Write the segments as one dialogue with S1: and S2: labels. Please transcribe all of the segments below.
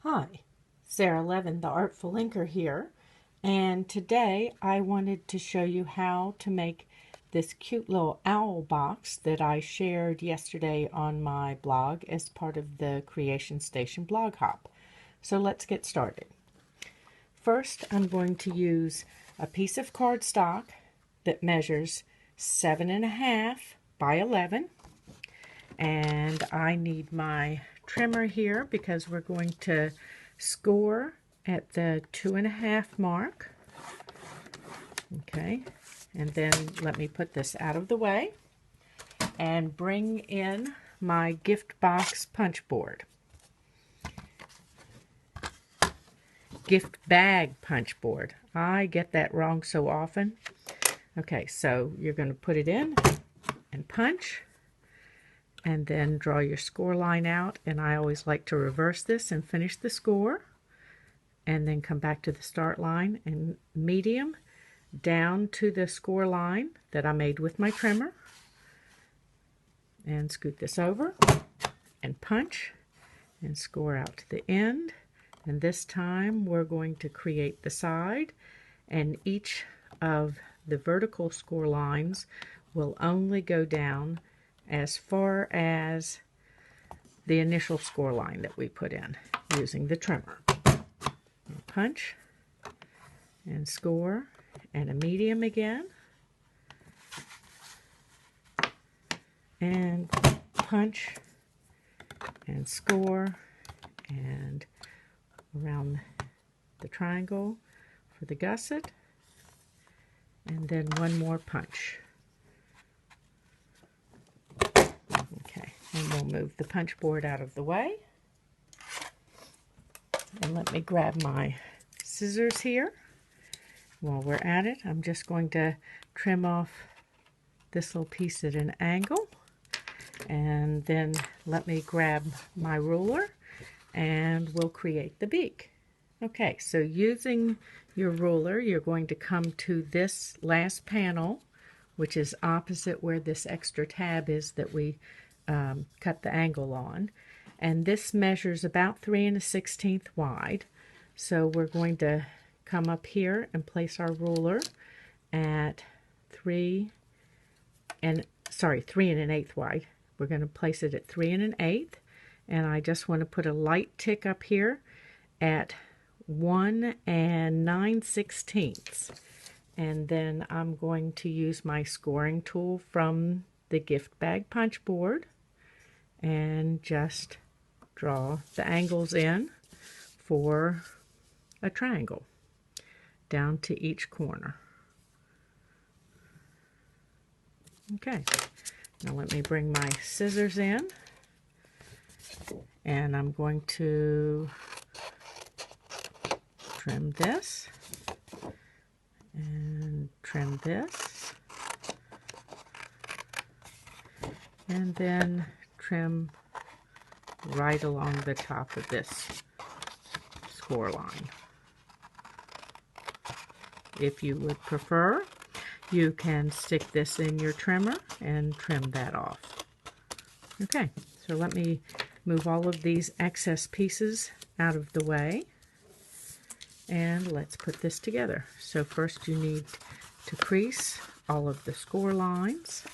S1: Hi, Sara Levin, the Artful Inker here, and today I wanted to show you how to make this cute little owl box that I shared yesterday on my blog as part of the Creation Station blog hop. So let's get started. First, I'm going to use a piece of cardstock that measures 7.5 by 11, and I need my trimmer here because we're going to score at the 2.5 mark. Okay, and then let me put this out of the way and bring in my gift box punch board. Gift bag punch board. I get that wrong so often. Okay, so you're going to put it in and punch, and then draw your score line out, and I always like to reverse this and finish the score, and then come back to the start line and medium down to the score line that I made with my trimmer, and scoot this over and punch and score out to the end. And this time we're going to create the side, and each of the vertical score lines will only go down as far as the initial score line that we put in using the trimmer. And punch and score, and a medium again, and punch and score, and around the triangle for the gusset, and then one more punch. Okay, and we'll move the punch board out of the way, and let me grab my scissors here. While we're at it, I'm just going to trim off this little piece at an angle, and then let me grab my ruler and we'll create the beak. Okay, so using your ruler, you're going to come to this last panel, which is opposite where this extra tab is that we cut the angle on, and this measures about 3 1/16 wide. So we're going to come up here and place our ruler at 3 1/8 wide. We're going to place it at 3 1/8, and I just want to put a light tick up here at 1 9/16. And then I'm going to use my scoring tool from the gift bag punch board and just draw the angles in for a triangle down to each corner. Okay, now let me bring my scissors in, and I'm going to trim this and trim this, and then trim right along the top of this score line. If you would prefer, you can stick this in your trimmer and trim that off. Okay, so let me move all of these excess pieces out of the way, and let's put this together. So first you need to crease all of the score lines.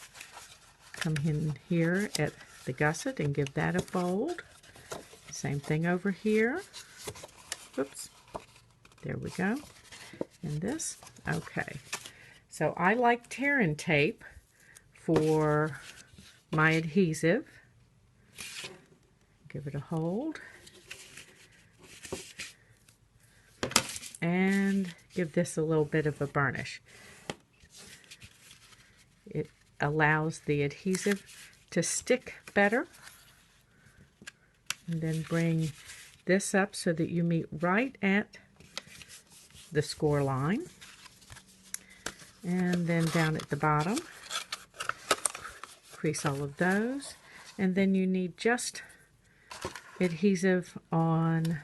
S1: Come in here at the gusset and give that a fold. Same thing over here. Oops, there we go. And this, okay. So I like tear and tape for my adhesive. Give it a hold. And give this a little bit of a burnish. It allows the adhesive to stick better. And then bring this up so that you meet right at the score line. And then down at the bottom, crease all of those. And then you need just adhesive on,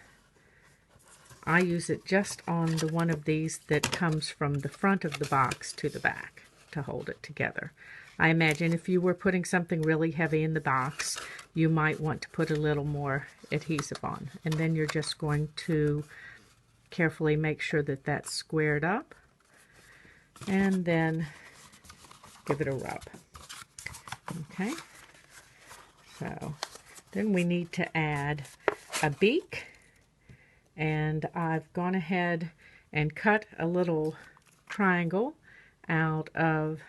S1: I use it just on the one of these that comes from the front of the box to the back to hold it together. I imagine if you were putting something really heavy in the box, you might want to put a little more adhesive on. And then you're just going to carefully make sure that that's squared up, and then give it a rub. Okay, so then we need to add a beak, and I've gone ahead and cut a little triangle out of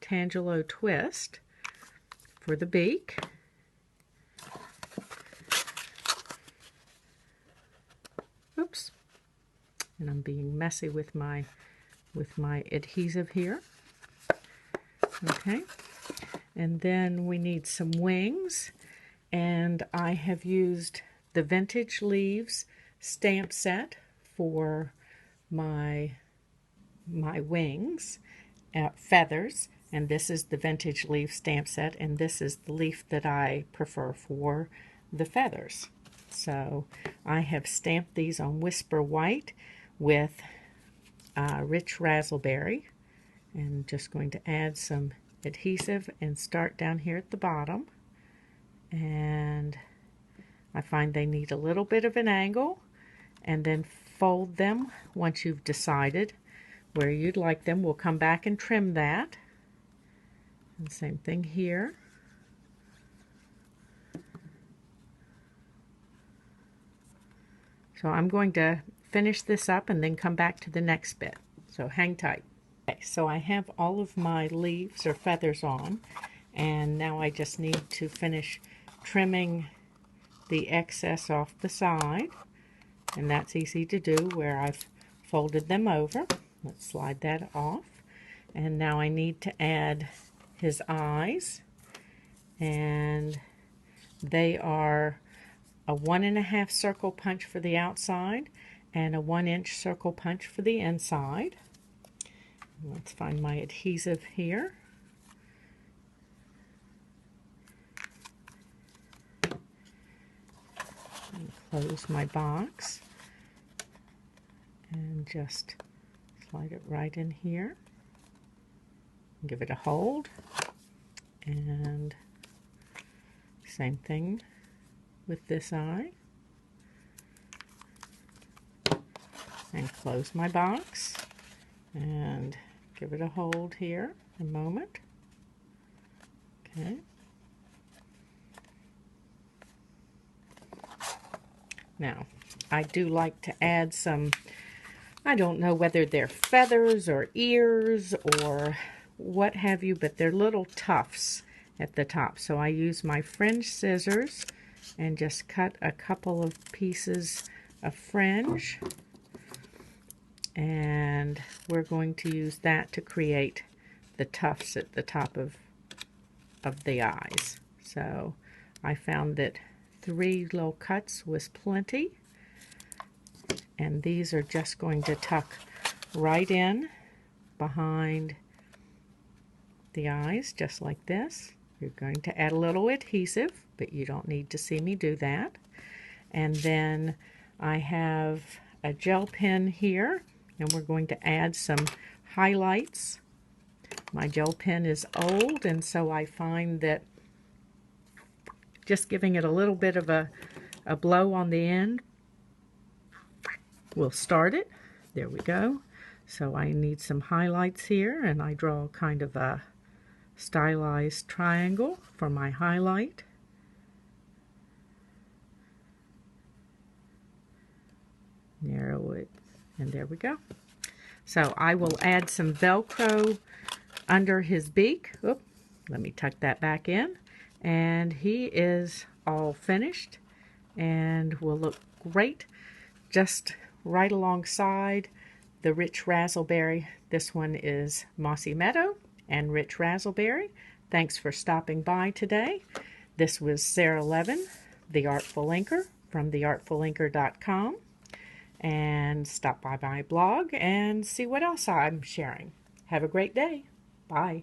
S1: Tangelo Twist for the beak. Oops, and I'm being messy with my adhesive here. Okay, and then we need some wings, and I have used the Vintage Leaves stamp set for my wings, feathers, and this is the Vintage Leaf stamp set, and this is the leaf that I prefer for the feathers. So I have stamped these on Whisper White with Rich Razzleberry, and just going to add some adhesive and start down here at the bottom. And I find they need a little bit of an angle, and then fold them once you've decided where you'd like them. We'll come back and trim that. And same thing here. So I'm going to finish this up and then come back to the next bit. So hang tight. Okay, so I have all of my leaves or feathers on, and now I just need to finish trimming the excess off the side, and that's easy to do where I've folded them over. Let's slide that off, and now I need to add his eyes, and they are a 1.5 circle punch for the outside and a 1-inch circle punch for the inside. Let's find my adhesive here. And close my box and just slide it right in here. Give it a hold, and same thing with this eye. And close my box and give it a hold here a moment. Okay. Now, I do like to add some, I don't know whether they're feathers or ears or what have you, but they're little tufts at the top. So I use my fringe scissors and just cut a couple of pieces of fringe. And we're going to use that to create the tufts at the top of the eyes. So I found that 3 little cuts was plenty, and these are just going to tuck right in behind the eyes, just like this. You're going to add a little adhesive, but you don't need to see me do that. And then I have a gel pen here, and we're going to add some highlights. My gel pen is old, and so I find that just giving it a little bit of a blow on the end will start it. There we go. So I need some highlights here, and I draw kind of a stylized triangle for my highlight. Narrow it, and there we go. So I will add some Velcro under his beak. Oop, let me tuck that back in. And he is all finished and will look great just right alongside the Rich Razzleberry. This one is Mossy Meadow and Rich Razzleberry. Thanks for stopping by today. This was Sara Levin, the Artful Inker from theartfulinker.com. And stop by my blog and see what else I'm sharing. Have a great day. Bye.